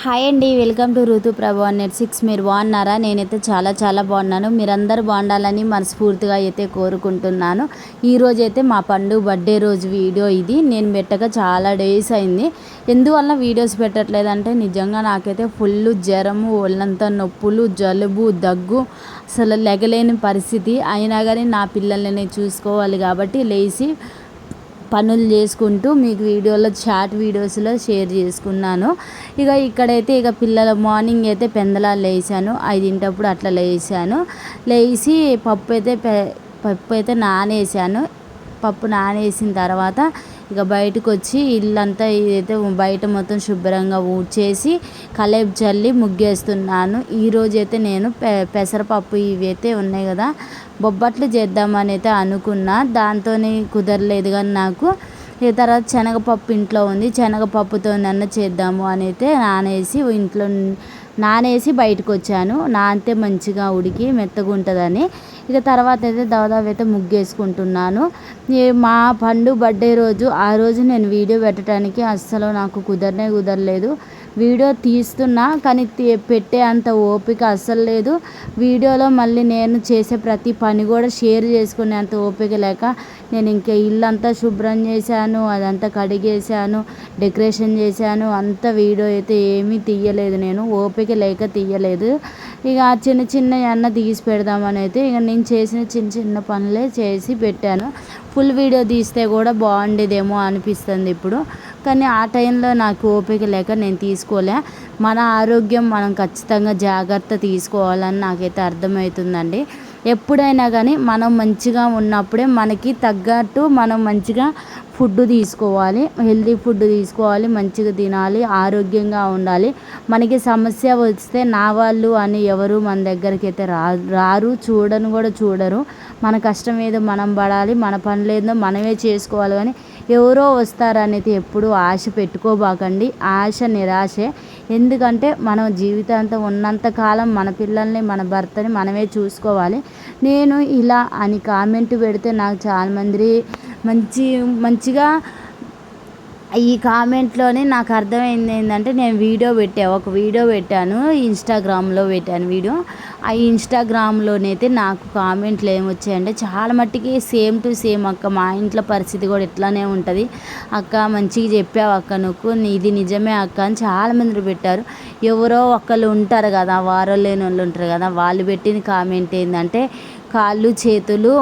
Hi అండి, welcome to ఋతు ప్రభు net 6. మీరు బాగున్నారా? నేనైతే చాలా బాగున్నాను. మీరందరూ బాగుండాలని మనస్ఫూర్తిగా అయితే కోరుకుంటున్నాను. ఈరోజు అయితే మా పండు బర్త్డే రోజు వీడియో ఇది. నేను పెట్టక చాలా డేస్ అయింది. ఎందువల్ల వీడియోస్ పెట్టట్లేదంటే నిజంగా నాకైతే ఫుల్ జ్వరము, ఒళ్ళంతా నొప్పులు, జలుబు, దగ్గు, అసలు లెగలేని పరిస్థితి. అయినా కానీ నా పిల్లల్ని నేను చూసుకోవాలి కాబట్టి లేచి పనులు చేసుకుంటూ మీకు షార్ట్ వీడియోస్లో షేర్ చేసుకున్నాను. ఇక్కడైతే పిల్లల మార్నింగ్ అయితే పెందలాలు లేచాను, 5 అట్లా లేచాను. లేచి పప్పు అయితే నానేసాను. పప్పు నానేసిన తర్వాత బయటకు వచ్చి ఇల్లంతా ఇదైతే బయట మొత్తం శుభ్రంగా ఊడ్చేసి కలేపు చల్లి ముగ్గేస్తున్నాను. ఈరోజైతే నేను పెసరపప్పు ఇవైతే ఉన్నాయి కదా, బొబ్బట్లు చేద్దామని అయితే అనుకున్నా. దాంతో కుదరలేదు కానీ నాకు తర్వాత శనగపప్పు ఇంట్లో ఉంది, శనగపప్పుతో నన్న చేద్దాము అని అయితే నానేసి బయటకు వచ్చాను. నానితే మంచిగా ఉడికి మెత్తగా ఉంటుందని. తర్వాత అయితే దాదాపు అయితే ముగ్గేసుకుంటున్నాను. మా పండు బర్త్డే రోజు, ఆ రోజు నేను వీడియో పెట్టడానికి అస్సలు నాకు కుదరలేదు. వీడియో తీస్తున్నా కానీ పెట్టే అంత ఓపిక అస్సలు లేదు. వీడియోలో మళ్ళీ నేను చేసే ప్రతి పని కూడా షేర్ చేసుకునే అంత ఓపిక లేక నేను ఇంకా ఇల్లంతా శుభ్రం చేశాను, అదంతా కడిగేసాను, డెకరేషన్ చేశాను. అంత వీడియో అయితే ఏమీ తీయలేదు, నేను ఓపిక లేక తీయలేదు. చిన్న అన్న తీసి పెడదామని అయితే నేను చేసిన చిన్న పనులే చేసి పెట్టాను. ఫుల్ వీడియో తీస్తే కూడా బాగుండేదేమో అనిపిస్తుంది ఇప్పుడు, కానీ ఆ టైంలో నాకు ఓపిక లేక నేను తీసుకోలే. మన ఆరోగ్యం మనం ఖచ్చితంగా జాగ్రత్త తీసుకోవాలని నాకైతే అర్థమవుతుందండి. ఎప్పుడైనా కానీ మనం మంచిగా ఉన్నప్పుడే మనకి తగ్గట్టు మనం మంచిగా ఫుడ్ తీసుకోవాలి, హెల్తీ ఫుడ్ తీసుకోవాలి, మంచిగా తినాలి, ఆరోగ్యంగా ఉండాలి. మనకి సమస్య వస్తే నా వాళ్ళు అని ఎవరు మన దగ్గరికి అయితే రారు, చూడరు. మన కష్టం ఏదో మనం పడాలి, మన పనులు ఏదో మనమే చేసుకోవాలి. కానీ ఎవరో వస్తారనేది ఎప్పుడూ ఆశ పెట్టుకోబాకండి. ఆశ నిరాశే. ఎందుకంటే మనం జీవితాంతం ఉన్నంతకాలం మన పిల్లల్ని, మన భర్తని మనమే చూసుకోవాలి. నేను ఇలా అని కామెంట్ పెడితే నాకు చాలామంది మంచిగా ఈ కామెంట్లోనే నాకు అర్థమైంది ఏంటంటే, నేను ఒక వీడియో పెట్టాను, ఇన్స్టాగ్రామ్లో పెట్టాను వీడియో. ఆ ఇన్స్టాగ్రామ్లోనైతే నాకు కామెంట్లు ఏమొచ్చాయంటే చాలా మట్టికి సేమ్ టు సేమ్ అక్క, మా ఇంట్లో పరిస్థితి కూడా ఇట్లానే ఉంటుంది అక్క, మంచిగా చెప్పావు అక్క, ఇది నిజమే అక్క అని చాలామంది పెట్టారు. ఎవరో ఒకళ్ళు ఉంటారు కదా, వారో లేని వాళ్ళు ఉంటారు కదా, వాళ్ళు పెట్టిన కామెంట్ ఏంటంటే, కాళ్ళు చేతులు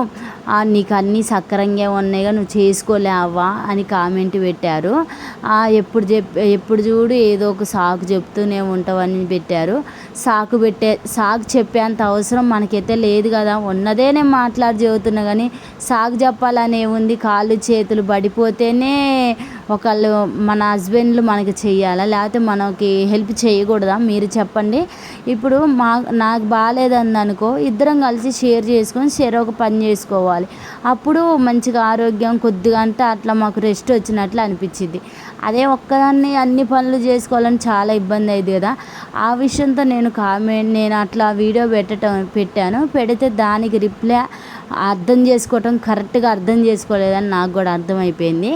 నీకు అన్నీ సక్రంగా ఉన్నాయిగా, నువ్వు చేసుకోలేవా అని కామెంట్ పెట్టారు. ఎప్పుడు చూడు ఏదో ఒక సాకు చెప్తూనే ఉంటావని పెట్టారు. సాకు చెప్పేంత అవసరం మనకైతే లేదు కదా, ఉన్నదే నేను చెబుతున్నా కానీ సాకు చెప్పాలని ఏముంది? కాళ్ళు చేతులు పడిపోతేనే ఒకళ్ళు మన హస్బెండ్లు మనకి చెయ్యాలా, లేకపోతే మనకి హెల్ప్ చేయకూడదా? మీరు చెప్పండి. ఇప్పుడు నాకు బాగాలేదనుకో, ఇద్దరం కలిసి షేర్ చేసుకొని ఒక పని చేసుకోవాలి. అప్పుడు మంచిగా ఆరోగ్యం కొద్దిగా అంతా అట్లా మాకు రెస్ట్ వచ్చినట్లు అనిపించింది. అదే ఒక్కదాన్ని అన్ని పనులు చేసుకోవాలని చాలా ఇబ్బంది అయింది కదా. ఆ విషయంతో నేను అట్లా వీడియో పెట్టాను. పెడితే దానికి రిప్లై కరెక్ట్గా అర్థం చేసుకోలేదని నాకు కూడా అర్థమైపోయింది.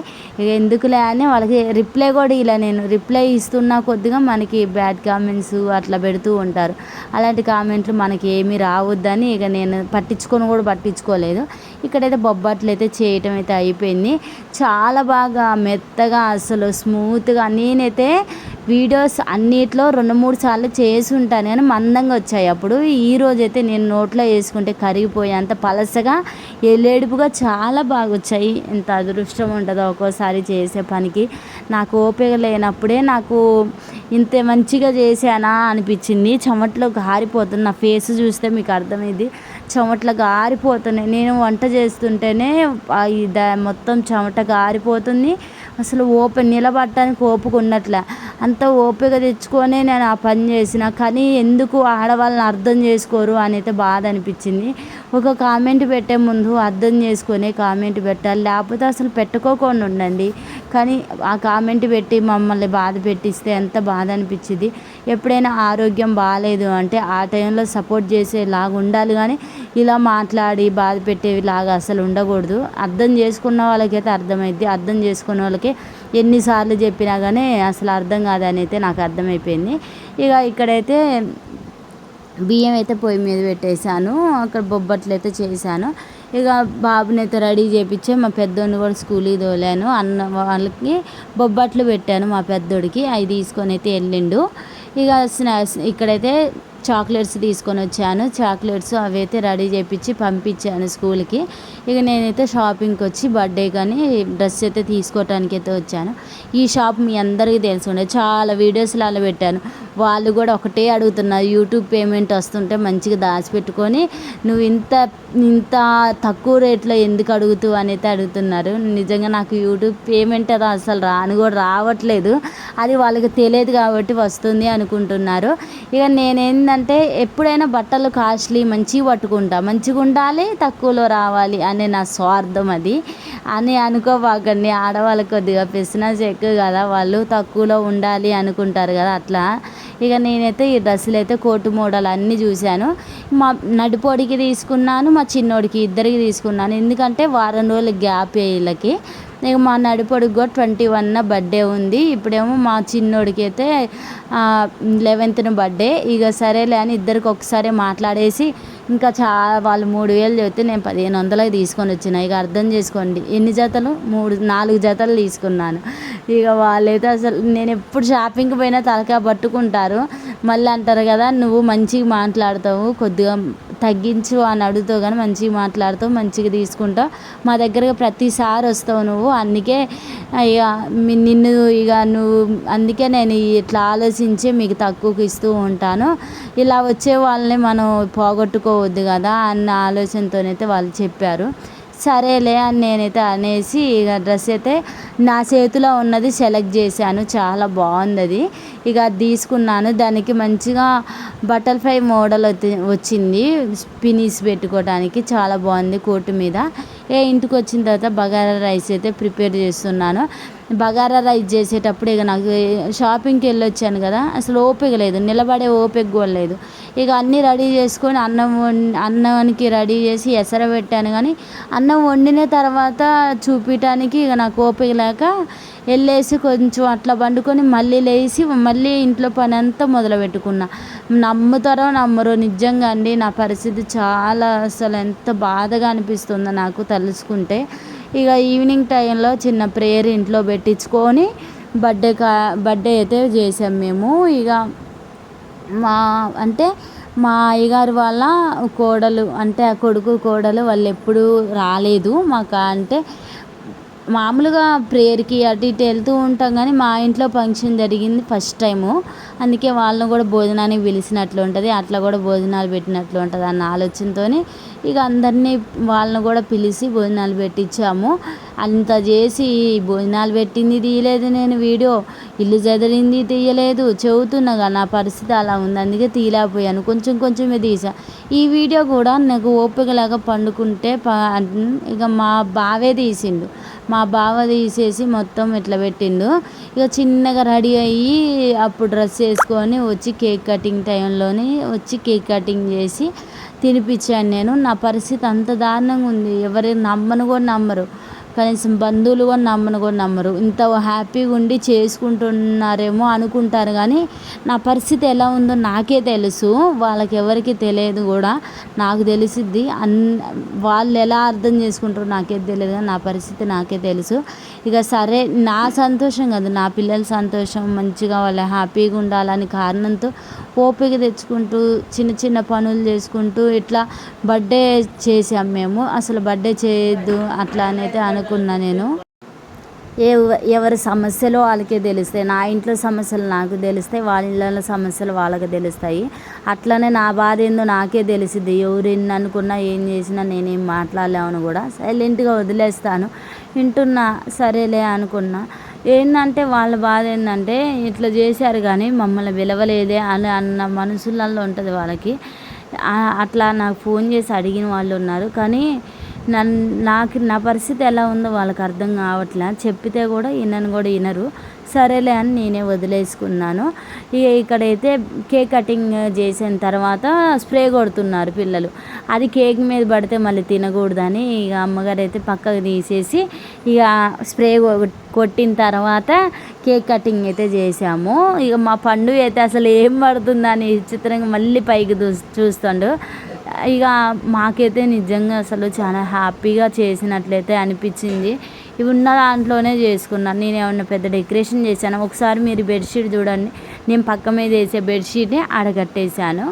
ఎందుకులే అని వాళ్ళకి రిప్లై కూడా ఇలా నేను రిప్లై ఇస్తున్నా కొద్దిగా మనకి బ్యాడ్ కామెంట్స్ అట్లా పెడుతూ ఉంటారు. అలాంటి కామెంట్లు మనకి ఏమీ రావద్దని నేను పట్టించుకోలేదు. ఇక్కడైతే బొబ్బట్లు అయితే చేయటం అయితే అయిపోయింది. చాలా బాగా మెత్తగా అసలు స్మూత్గా, నేనైతే వీడియోస్ అన్నిట్లో 2-3 సార్లు చేసి ఉంటాను కానీ మందంగా వచ్చాయి. అప్పుడు ఈరోజైతే నేను నోట్లో వేసుకుంటే కరిగిపోయి అంత పలసగా ఎలేడుపుగా చాలా బాగా వచ్చాయి. ఎంత అదృష్టం ఉంటుందో ఒక్కోసారి చేసే పనికి. నాకు ఓపిక లేనప్పుడే నాకు ఇంత మంచిగా చేశానా అనిపించింది. చెమట్లో గారిపోతుంది, నా ఫేస్ చూస్తే మీకు అర్థమైంది, చెమట్లో గారిపోతున్నాయి. నేను వంట చేస్తుంటేనే మొత్తం చెమట గారిపోతుంది. అసలు నిలబడటానికి ఓపిక ఉన్నట్లే, అంత ఓపిక తెచ్చుకొని నేను ఆ పని చేసిన. కానీ ఎందుకు ఆడవాళ్ళని అర్థం చేసుకోరు అని అయితే బాధ అనిపించింది. ఒక కామెంట్ పెట్టే ముందు అర్థం చేసుకొని కామెంట్ పెట్టాలి, లేకపోతే అసలు పెట్టుకోకుండా ఉండండి. కానీ ఆ కామెంట్ పెట్టి మమ్మల్ని బాధ పెట్టిస్తే ఎంత బాధ అనిపించింది. ఎప్పుడైనా ఆరోగ్యం బాగాలేదు అంటే ఆ టైంలో సపోర్ట్ చేసేలాగా ఉండాలి, కానీ ఇలా మాట్లాడి బాధ పెట్టేలాగా అసలు ఉండకూడదు. అర్థం చేసుకున్న వాళ్ళకైతే అర్థమైద్ది, అర్థం చేసుకున్న వాళ్ళకి ఎన్నిసార్లు చెప్పినా కానీ అసలు అర్థం కాదని అయితే నాకు అర్థమైపోయింది. ఇక ఇక్కడైతే బియ్యం అయితే పొయ్యి మీద పెట్టేశాను, అక్కడ బొబ్బట్లు అయితే చేశాను. ఇక బాబుని అయితే రెడీ చేయించి మా పెద్దోడిని కూడా స్కూల్కి తోలాను. అన్న వాళ్ళకి బొబ్బట్లు పెట్టాను మా పెద్దోడికి, అవి తీసుకొని అయితే వెళ్ళిండు. ఇక ఇక్కడైతే చాక్లెట్స్ తీసుకొని వచ్చాను. చాక్లెట్స్ అవి అయితే రెడీ చేయించి పంపించాను స్కూల్కి. ఇక నేనైతే షాపింగ్కి వచ్చి బర్త్డే కానీ డ్రెస్ అయితే తీసుకోవటానికి అయితే వచ్చాను. ఈ షాప్ మీ అందరికీ తెలిసి ఉండే, చాలా వీడియోస్లో అలా పెట్టాను. వాళ్ళు కూడా ఒకటే అడుగుతున్నారు, యూట్యూబ్ పేమెంట్ వస్తుంటే మంచిగా దాచిపెట్టుకొని నువ్వు ఇంత ఇంత తక్కువ రేట్లో ఎందుకు అడుగుతావు అని అయితే అడుగుతున్నారు. నిజంగా నాకు యూట్యూబ్ పేమెంట్ అది అసలు కూడా రావట్లేదు, అది వాళ్ళకి తెలియదు కాబట్టి వస్తుంది అనుకుంటున్నారు. ఇక నేనేంటంటే ఎప్పుడైనా బట్టలు కాస్ట్లీ మంచిగా పట్టుకుంటా, మంచిగా ఉండాలి, తక్కువలో రావాలి అనే నా స్వార్థం అది అని అనుకోబాకండి. ఆడవాళ్ళకి కొద్దిగా పిసినాస్ ఎక్కువ కదా, వాళ్ళు తక్కువలో ఉండాలి అనుకుంటారు కదా అట్లా. ఇక నేనైతే ఈ డ్రెస్సులు అయితే కోటు మోడల్ అన్నీ చూశాను. మా నడిపోడికి తీసుకున్నాను, మా చిన్నోడికి ఇద్దరికి తీసుకున్నాను. ఎందుకంటే వారం రోజులు గ్యాప్ వీళ్ళకి. ఇక మా నడిపోడికి కూడా 21న బర్త్డే ఉంది. ఇప్పుడేమో మా చిన్నోడికి అయితే 11న బర్త్డే. ఇక సరేలే అని ఇద్దరికి ఒకసారి మాట్లాడేసి ఇంకా వాళ్ళు 3000 చెప్తే నేను 1500 తీసుకొని వచ్చిన. ఇక అర్థం చేసుకోండి ఎన్ని జతలు, 4 జతలు తీసుకున్నాను. ఇక వాళ్ళైతే అసలు నేను ఎప్పుడు షాపింగ్కి పోయినా తలకాయ పట్టుకుంటారు. మళ్ళీ అంటారు కదా, నువ్వు మంచిగా మాట్లాడతావు, కొద్దిగా తగ్గించు అని అడుగుతావు కానీ మంచిగా మాట్లాడుతావు, మంచిగా తీసుకుంటావు, మా దగ్గరకు ప్రతిసారి వస్తావు నువ్వు, అందుకే ఇక నిన్ను ఇక నువ్వు అందుకే నేను ఇట్లా ఆలోచించి మీకు తక్కువకి ఇస్తూ ఉంటాను. ఇలా వచ్చే వాళ్ళని మనం పోగొట్టుకోవద్దు కదా అన్న ఆలోచనతోనైతే వాళ్ళు చెప్పారు. సరేలే అని నేనైతే అనేసి ఇక డ్రెస్ అయితే నా చేతిలో ఉన్నది సెలెక్ట్ చేశాను. చాలా బాగుంది అది. ఇక అది తీసుకున్నాను. దానికి మంచిగా బటర్ఫ్లై మోడల్ వచ్చింది, పినీస్ పెట్టుకోవడానికి చాలా బాగుంది కోటు మీద. ఇంటికి వచ్చిన తర్వాత బగారా రైస్ అయితే ప్రిపేర్ చేస్తున్నాను. బగారా రైస్ చేసేటప్పుడు ఇక నాకు షాపింగ్కి వెళ్ళొచ్చాను కదా, అసలు ఓపిక లేదు, నిలబడే ఓపిక కూడా లేదు. ఇక అన్నీ రెడీ చేసుకొని అన్నానికి రెడీ చేసి ఎసర పెట్టాను. కానీ అన్నం వండిన తర్వాత చూపించడానికి ఇక నాకు ఓపిక లేక వెళ్ళేసి కొంచెం అట్లా వండుకొని మళ్ళీ లేచి మళ్ళీ ఇంట్లో పని అంతా మొదలు పెట్టుకున్నా. నమ్ముతారో నమ్మరో, నిజంగా అండి నా పరిస్థితి చాలా అసలు ఎంత బాధగా అనిపిస్తుందో నాకు తలుచుకుంటే. ఇక ఈవినింగ్ టైంలో చిన్న ప్రేయర్ ఇంట్లో పెట్టించుకొని బర్త్డే అయితే చేసాం మేము. ఇక మా అయ్యగారు వాళ్ళ కోడలు అంటే ఆ కొడుకు కోడలు వాళ్ళు ఎప్పుడూ రాలేదు మాకు. అంటే మామూలుగా ప్రేయర్కి అటు ఇటు వెళ్తూ ఉంటాం కానీ మా ఇంట్లో ఫంక్షన్ జరిగింది ఫస్ట్ టైము. అందుకే వాళ్ళని కూడా భోజనానికి పిలిచినట్లు ఉంటుంది, అట్లా కూడా భోజనాలు పెట్టినట్లు ఉంటుంది అన్న ఆలోచనతో ఇక అందరినీ వాళ్ళని కూడా పిలిచి భోజనాలు పెట్టించాము. అంత చేసి భోజనాలు పెట్టింది తీయలేదు నేను వీడియో, ఇల్లు చదిరింది తీయలేదు, చెబుతున్నాగా నా పరిస్థితి అలా ఉంది, అందుకే తీయలేకపోయాను, కొంచెమే తీసా. ఈ వీడియో కూడా నాకు ఓపిక లేక పండుకుంటే ఇక మా బావే తీసిండు. మా బావ తీసేసి మొత్తం ఇట్లా పెట్టిండు. ఇక చిన్నగా రెడీ అయ్యి అప్పుడు డ్రెస్ వేసుకొని వచ్చి కేక్ కటింగ్ టైంలోనే వచ్చి కేక్ కటింగ్ చేసి తినిపించాను నేను. నా పరిస్థితి అంత దారుణంగా ఉంది, ఎవరు నమ్మను కూడా నమ్మరు, కనీసం బంధువులు కూడా నమ్మరు. ఇంత హ్యాపీగా ఉండి చేసుకుంటున్నారేమో అనుకుంటారు కానీ నా పరిస్థితి ఎలా ఉందో నాకే తెలుసు, వాళ్ళకి ఎవరికి తెలియదు కూడా, నాకు తెలిసిద్ది. వాళ్ళు ఎలా అర్థం చేసుకుంటారో నాకే తెలియదు కానీ నా పరిస్థితి నాకే తెలుసు. ఇక సరే నా సంతోషం కాదు, నా పిల్లల సంతోషం, మంచిగా వాళ్ళు హ్యాపీగా ఉండాలని కారణంతో ఓపిక తెచ్చుకుంటూ చిన్న పనులు చేసుకుంటూ ఇట్లా బర్త్డే చేసాం మేము. అసలు బర్త్డే చేయొద్దు అట్లా అని అయితే అనుకున్నా నేను. ఎవరి సమస్యలు వాళ్ళకే తెలుస్తాయి, నా ఇంట్లో సమస్యలు నాకు తెలుస్తాయి, వాళ్ళ ఇళ్ళ సమస్యలు వాళ్ళకి తెలుస్తాయి. అట్లనే నా బాధ ఏందో నాకే తెలిసిద్ది. ఎవరు ఎన్ని అనుకున్నా ఏం చేసినా నేనేం మాట్లాడలేమని కూడా సైలెంట్గా వదిలేస్తాను. వింటున్నా సరేలే అనుకున్నా. ఏంటంటే వాళ్ళ బాధ ఏంటంటే ఇట్లా చేశారు కానీ మమ్మల్ని విలువలేదే అని అన్న మనసులలో ఉంటుంది వాళ్ళకి. అట్లా నాకు ఫోన్ చేసి అడిగిన వాళ్ళు ఉన్నారు. కానీ నా పరిస్థితి ఎలా ఉందో వాళ్ళకి అర్థం కావట్లే, చెప్పితే కూడా వినరు. సరేలే అని నేనే వదిలేసుకున్నాను. ఇక ఇక్కడైతే కేక్ కటింగ్ చేసిన తర్వాత స్ప్రే కొడుతున్నారు పిల్లలు. అది కేక్ మీద పడితే మళ్ళీ తినకూడదని ఇక అమ్మగారు అయితే పక్కకు తీసేసి ఇక స్ప్రే కొట్టిన తర్వాత కేక్ కటింగ్ అయితే చేసాము. ఇక మా పండు అయితే అసలు ఏం పడుతుందని విచిత్రంగా మళ్ళీ పైకి చూస్తుండు. ఇక మాకైతే నిజంగా అసలు చాలా హ్యాపీగా చేసినట్లయితే అనిపించింది. ఇవి ఉన్న దాంట్లోనే చేసుకున్నాను. నేను ఏమన్నా పెద్ద డెకరేషన్ చేశాను. ఒకసారి మీరు బెడ్షీట్ చూడండి, నేను పక్క మీద వేసే బెడ్షీట్ని ఆడగట్టేసాను.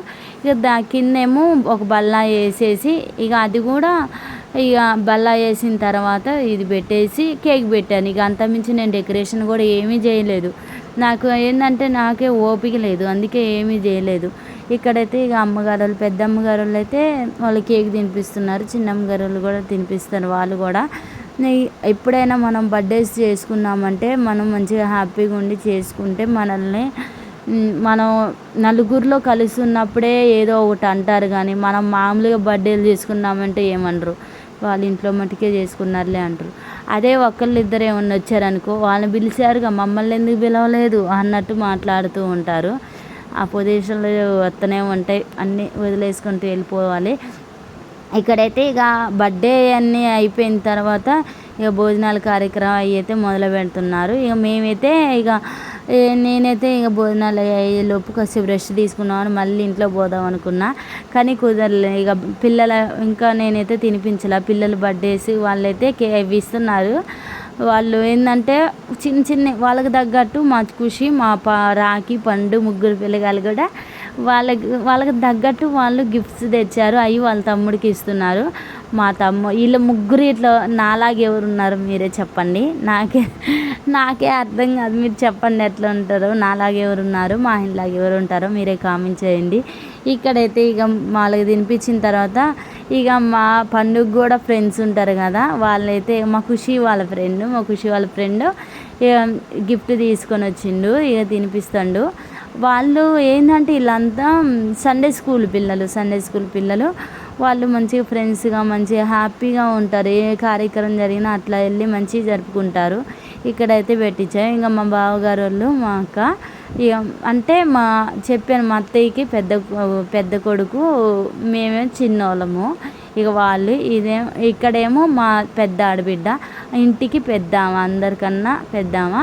ఇక కిందేమో ఒక బల్ల వేసేసి ఇక అది కూడా ఇక బల్ల వేసిన తర్వాత ఇది పెట్టేసి కేక్ పెట్టాను. ఇక అంతమించి నేను డెకరేషన్ కూడా ఏమీ చేయలేదు. నాకు ఏంటంటే నాకే ఓపిక లేదు, అందుకే ఏమీ చేయలేదు. ఇక్కడైతే ఇక అమ్మగారు పెద్ద అమ్మగారు అయితే వాళ్ళు కేక్ తినిపిస్తున్నారు, చిన్నమ్మగారు కూడా తినిపిస్తారు. వాళ్ళు కూడా ఎప్పుడైనా మనం బర్త్డేస్ చేసుకున్నామంటే మనం మంచిగా హ్యాపీగా ఉండి చేసుకుంటే మనల్ని మనం నలుగురిలో కలిసి ఉన్నప్పుడే ఏదో ఒకటి అంటారు, కానీ మనం మామూలుగా బర్త్డేలు చేసుకున్నామంటే ఏమనరు, వాళ్ళ ఇంట్లో మట్టుకే చేసుకున్నారులే అంటారు. అదే ఒకళ్ళిద్దరు ఏమన్నా వచ్చారనుకో, వాళ్ళని పిలిచారుగా మమ్మల్ని ఎందుకు పిలవలేదు అన్నట్టు మాట్లాడుతూ ఉంటారు. ఆ పొజిషన్లో వస్తూనే ఉంటాయి, అన్నీ వదిలేసుకుంటూ వెళ్ళిపోవాలి. ఇక్కడైతే ఇక బర్త్డే అన్నీ అయిపోయిన తర్వాత ఇక భోజనాల కార్యక్రమం అయితే మొదలు పెడుతున్నారు. ఇక మేమైతే ఇక నేనైతే ఇక భోజనాలు అయ్యేలోపు కాసేపు రెస్ట్ తీసుకున్నామని మళ్ళీ ఇంట్లో పోదాం అనుకున్నా, కానీ కుదరలే. ఇక పిల్లల ఇంకా నేనైతే తినిపించలే. పిల్లలు బర్త్డేస్ వాళ్ళైతే ఇవి ఇస్తున్నారు. వాళ్ళు ఏంటంటే చిన్న వాళ్ళకి తగ్గట్టు మా ఖుషి, మా రాఖీ, పండు ముగ్గురు పిల్లగాలు కూడా వాళ్ళకి తగ్గట్టు వాళ్ళు గిఫ్ట్స్ తెచ్చారు. అవి వాళ్ళ తమ్ముడికి ఇస్తున్నారు. మా వీళ్ళ ముగ్గురు ఇట్లా నాలాగే ఎవరు ఉన్నారు మీరే చెప్పండి, నాకే అర్థం కాదు. మీరు చెప్పండి ఎట్లా ఉంటారో, నాలాగే ఎవరు ఉన్నారు, మా ఇంట్లాగే ఎవరు ఉంటారో మీరే కామెంట్ చేయండి. ఇక్కడైతే ఇక వాళ్ళకి తినిపించిన తర్వాత ఇక మా పండుగ కూడా ఫ్రెండ్స్ ఉంటారు కదా, వాళ్ళైతే మా ఖుషి వాళ్ళ ఫ్రెండ్ గిఫ్ట్ తీసుకొని వచ్చిండు. ఇక తినిపిస్తాడు. వాళ్ళు ఏంటంటే వీళ్ళంతా సండే స్కూల్ పిల్లలు వాళ్ళు మంచిగా ఫ్రెండ్స్గా మంచిగా హ్యాపీగా ఉంటారు. ఏ కార్యక్రమం జరిగినా అట్లా వెళ్ళి మంచిగా జరుపుకుంటారు. ఇక్కడైతే పెట్టించాం. ఇంకా మా బావగారు వాళ్ళు, మా అక్క, ఇక అంటే చెప్పాను మా అత్తయ్యకి పెద్ద కొడుకు, మేమే చిన్నోళ్ళము. ఇక వాళ్ళు ఇక్కడేమో మా పెద్ద ఆడబిడ్డ, ఇంటికి పెద్దామ, అందరికన్నా పెద్దామ.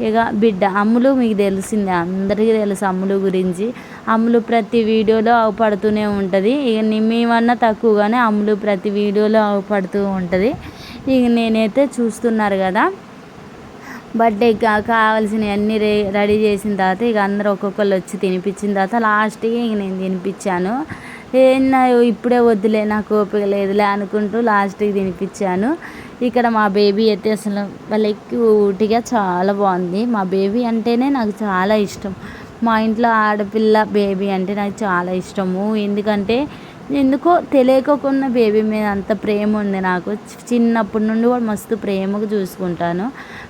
ఇక బిడ్డ అమ్ములు, మీకు తెలిసిందే, అందరికీ తెలుసు అమ్ములు గురించి. అమ్ములు ప్రతి వీడియోలో అవపడుతూనే ఉంటుంది. ఇక మేమన్నా తక్కువగానే అమ్ములు ప్రతి వీడియోలో అవపడుతూ ఉంటుంది. ఇక నేనైతే చూస్తున్నారు కదా, బర్త్డే కావాల్సినవి అన్నీ రెడీ చేసిన తర్వాత ఇక అందరూ ఒక్కొక్కళ్ళు వచ్చి తినిపించిన తర్వాత లాస్ట్కి ఇక నేను తినిపించాను. ఇప్పుడే వద్దులే, నాకు ఓపిక లేదులే అనుకుంటూ లాస్ట్కి తినిపించాను. ఇక్కడ మా బేబీ అయితే అసలు వాళ్ళ క్యూట్గా చాలా బాగుంది. మా బేబీ అంటేనే నాకు చాలా ఇష్టం. మా ఇంట్లో ఆడపిల్ల బేబీ అంటే నాకు చాలా ఇష్టము. ఎందుకో తెలియకోకుండా బేబీ మీద అంత ప్రేమ ఉంది నాకు. చిన్నప్పటి నుండి కూడా మస్తు ప్రేమగా చూసుకుంటాను.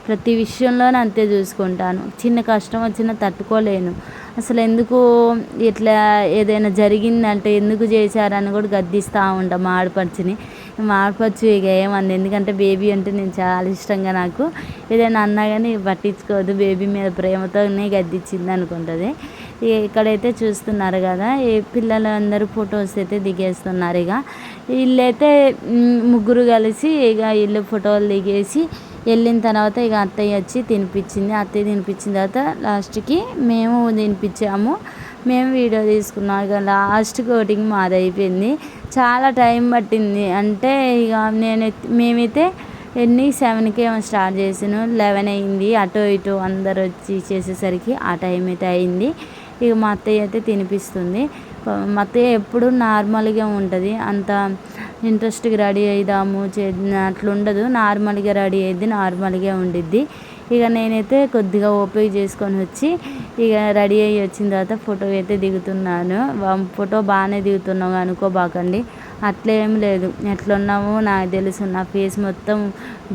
ప్రతి విషయంలోనే అంతే చూసుకుంటాను. చిన్న కష్టం వచ్చినా తట్టుకోలేను. అసలు ఎందుకు ఇట్లా ఏదైనా జరిగిందంటే ఎందుకు చేశారని కూడా గద్దిస్తూ ఉంటాను మా ఆడపడుచు. ఇక ఏమంది, ఎందుకంటే బేబీ అంటే నేను చాలా ఇష్టంగా, నాకు ఏదైనా అన్నా కానీ పట్టించుకోదు, బేబీ మీద ప్రేమతోనే గద్దించింది అనుకుంటుంది. ఇక్కడైతే చూస్తున్నారు కదా, ఈ పిల్లలందరూ ఫొటోస్ అయితే దిగేస్తున్నారు. ఇక వీళ్ళైతే ముగ్గురు కలిసి ఇక వీళ్ళు ఫోటోలు దిగేసి వెళ్ళిన తర్వాత ఇక అత్తయ్య వచ్చి తినిపించింది. అత్తయ్య తినిపించిన తర్వాత లాస్ట్కి మేము తినిపించాము. మేము వీడియో తీసుకున్నాం. ఇక లాస్ట్ కోటింగ్ మాది అయిపోయింది. చాలా టైం పట్టింది. అంటే ఇక మేమైతే 7కి ఏమో స్టార్ట్ చేసాను, 11 అయింది. అటో ఇటో అందరు వచ్చి చేసేసరికి ఆ టైం అయితే అయింది. ఇక మా అత్తయ్య అయితే తినిపిస్తుంది. మా అత్తయ్య ఎప్పుడు నార్మల్గా ఉంటుంది, అంత ఇంట్రెస్ట్గా రెడీ అయిదాము అట్లుండదు. నార్మల్గా రెడీ అయ్యిద్ది, నార్మల్గా ఉండిద్ది. ఇక నేనైతే కొద్దిగా ఓపిక చేసుకొని వచ్చి ఇక రెడీ అయ్యి వచ్చిన తర్వాత ఫోటో అయితే దిగుతున్నాను. ఫోటో బాగానే దిగుతున్నావు అనుకోబాకండి, అట్లేం లేదు. ఎట్లున్నామో నాకు తెలుసు. నా ఫేస్ మొత్తం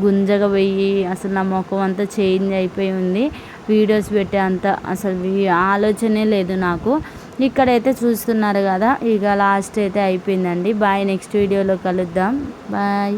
గుంజగా పోయి అసలు నా ముఖం అంతా చేంజ్ అయిపోయి ఉంది. వీడియోస్ పెట్టే అంత అసలు ఆలోచనే లేదు నాకు. ఇక్కడైతే చూస్తున్నారు కదా, ఇక లాస్ట్ అయితే అయిపోయిందండి. బాయ్, నెక్స్ట్ వీడియోలో కలుద్దాం. బాయ్.